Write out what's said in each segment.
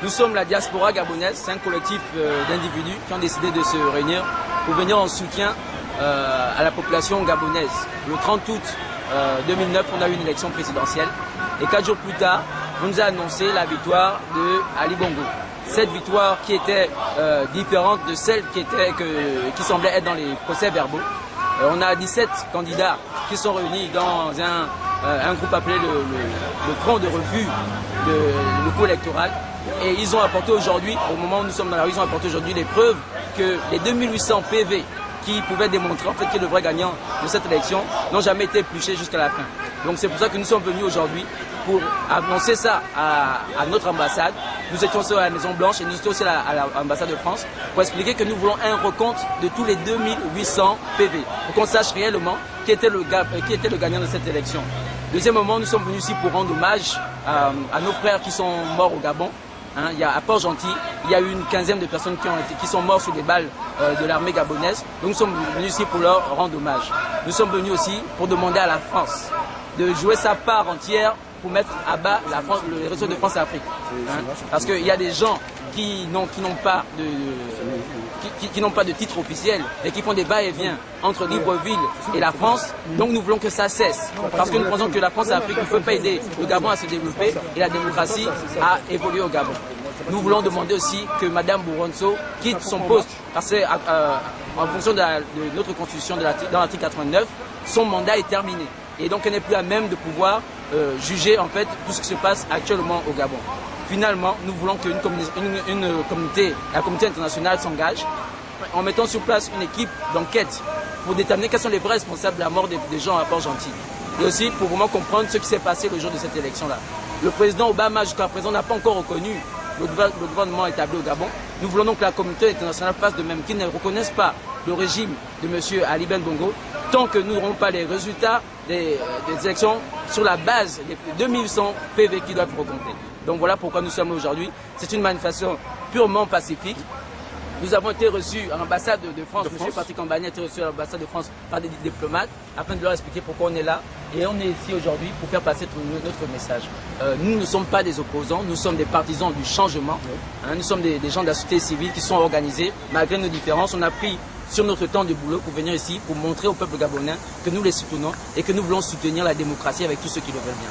Nous sommes la diaspora gabonaise, c'est un collectif d'individus qui ont décidé de se réunir pour venir en soutien à la population gabonaise. Le 30 août 2009, on a eu une élection présidentielle et 4 jours plus tard, on nous a annoncé la victoire de Ali Bongo. Cette victoire qui était différente de celle qui semblait être dans les procès-verbaux. On a 17 candidats qui sont réunis dans un groupe appelé le Front de Revue le coup électoral. Et ils ont apporté aujourd'hui, au moment où nous sommes dans la rue, ils ont apporté aujourd'hui les preuves que les 2800 PV qui pouvaient démontrer en fait qui est le vrai gagnant de cette élection n'ont jamais été épluchés jusqu'à la fin. Donc c'est pour ça que nous sommes venus aujourd'hui pour annoncer ça à notre ambassade. Nous étions aussi à la Maison Blanche et nous étions aussi à l'ambassade de France pour expliquer que nous voulons un recompte de tous les 2800 PV pour qu'on sache réellement qui était le gagnant de cette élection. Deuxième moment, nous sommes venus ici pour rendre hommage à nos frères qui sont morts au Gabon. Il y a à Port-Gentil, il y a eu une quinzaine de personnes qui sont mortes sous des balles de l'armée gabonaise. Donc nous sommes venus ici pour leur rendre hommage. Nous sommes venus aussi pour demander à la France de jouer sa part entière pour mettre à bas le réseau de France-Afrique. Parce qu'il y a des gens qui n'ont pas de titre officiel et qui font des va-et-vient entre Libreville et la France. Donc nous voulons que ça cesse. Parce que nous pensons que la France-Afrique ne peut pas aider le Gabon à se développer et la démocratie à évoluer au Gabon. Nous voulons demander aussi que Mme Bouronso quitte son poste. Parce que en fonction de notre constitution dans l'article 89, son mandat est terminé. Et donc elle n'est plus à même de pouvoir juger en fait tout ce qui se passe actuellement au Gabon. Finalement, nous voulons que la communauté internationale s'engage en mettant sur place une équipe d'enquête pour déterminer quels sont les vrais responsables de la mort des gens à Port-Gentil. Et aussi pour vraiment comprendre ce qui s'est passé le jour de cette élection-là. Le président Obama, jusqu'à présent, n'a pas encore reconnu le gouvernement établi au Gabon. Nous voulons donc que la communauté internationale fasse de même, qu'ils ne reconnaissent pas le régime de M. Ali Bongo, tant que nous n'aurons pas les résultats des élections sur la base des 2800 PV qui doivent recompter. Donc voilà pourquoi nous sommes là aujourd'hui. C'est une manifestation purement pacifique. Nous avons été reçus à l'ambassade de France. M. Patrick Ambani a été reçu à l'ambassade de France par des diplomates afin de leur expliquer pourquoi on est là. Et on est ici aujourd'hui pour faire passer notre message. Nous ne sommes pas des opposants, nous sommes des partisans du changement. Nous sommes des gens de la société civile qui sont organisés. Malgré nos différences, on a pris sur notre temps de boulot pour venir ici, pour montrer au peuple gabonais que nous les soutenons et que nous voulons soutenir la démocratie avec tous ceux qui le veulent bien.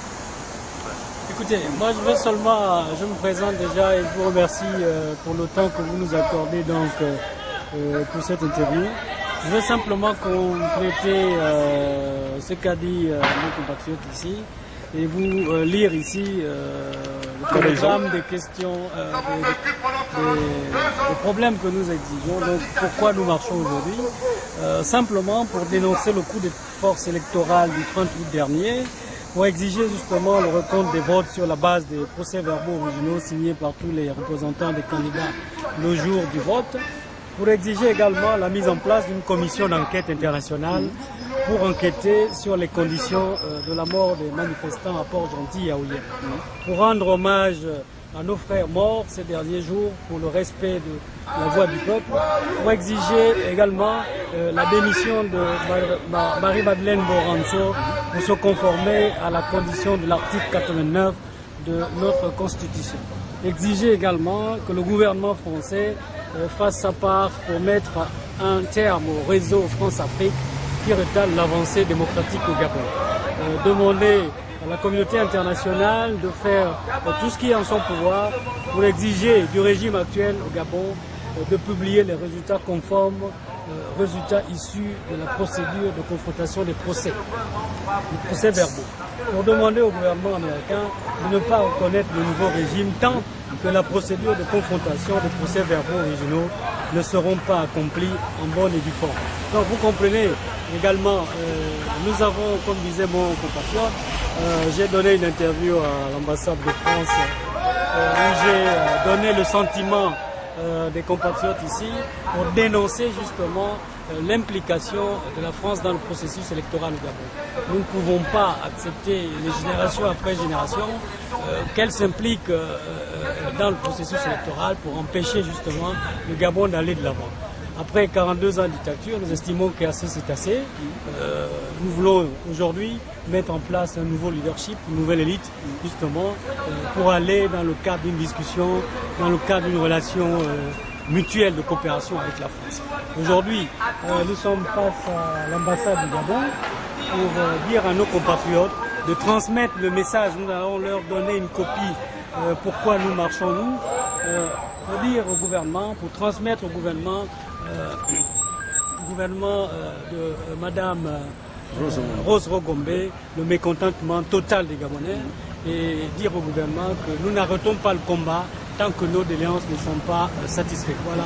Écoutez, moi je me présente déjà et je vous remercie pour le temps que vous nous accordez donc, pour cette interview. Je veux simplement compléter ce qu'a dit nos compatriotes ici et vous lire ici le programme des questions, des problèmes que nous exigeons. Donc pourquoi nous marchons aujourd'hui? Simplement pour dénoncer le coup de force électorale du 30 août dernier, pour exiger justement le recompte des votes sur la base des procès-verbaux originaux signés par tous les représentants des candidats le jour du vote, pour exiger également la mise en place d'une commission d'enquête internationale pour enquêter sur les conditions de la mort des manifestants à Port-Gentil et à Ouyé, pour rendre hommage à nos frères morts ces derniers jours pour le respect de la voix du peuple, pour exiger également la démission de Marie-Madeleine Bouronso pour se conformer à la condition de l'article 89 de notre Constitution. Exiger également que le gouvernement français fasse sa part pour mettre un terme au réseau France-Afrique qui retarde l'avancée démocratique au Gabon. Demander à la communauté internationale de faire tout ce qui est en son pouvoir pour exiger du régime actuel au Gabon de publier les résultats conformes, résultats issus de la procédure de confrontation des procès verbaux. Pour demander au gouvernement américain de ne pas reconnaître le nouveau régime tant que la procédure de confrontation des procès verbaux originaux ne seront pas accomplis en bonne et due forme. Donc vous comprenez également, nous avons, comme disait mon compatriote, j'ai donné une interview à l'ambassade de France où j'ai donné le sentiment des compatriotes ici pour dénoncer justement l'implication de la France dans le processus électoral au Gabon. Nous ne pouvons pas accepter les générations après génération qu'elles s'impliquent dans le processus électoral pour empêcher justement le Gabon d'aller de l'avant. Après 42 ans de dictature, nous estimons qu'assez c'est assez. Nous voulons aujourd'hui mettre en place un nouveau leadership, une nouvelle élite, justement, pour aller dans le cadre d'une discussion, dans le cadre d'une relation mutuelle de coopération avec la France. Aujourd'hui, nous sommes face à l'ambassade du Gabon pour dire à nos compatriotes de transmettre le message. Nous allons leur donner une copie pourquoi nous marchons nous, pour dire au gouvernement, pour transmettre au gouvernement de Madame Rose Rogombe le mécontentement total des Gabonais et dire au gouvernement que nous n'arrêtons pas le combat tant que nos doléances ne sont pas satisfaites. Voilà.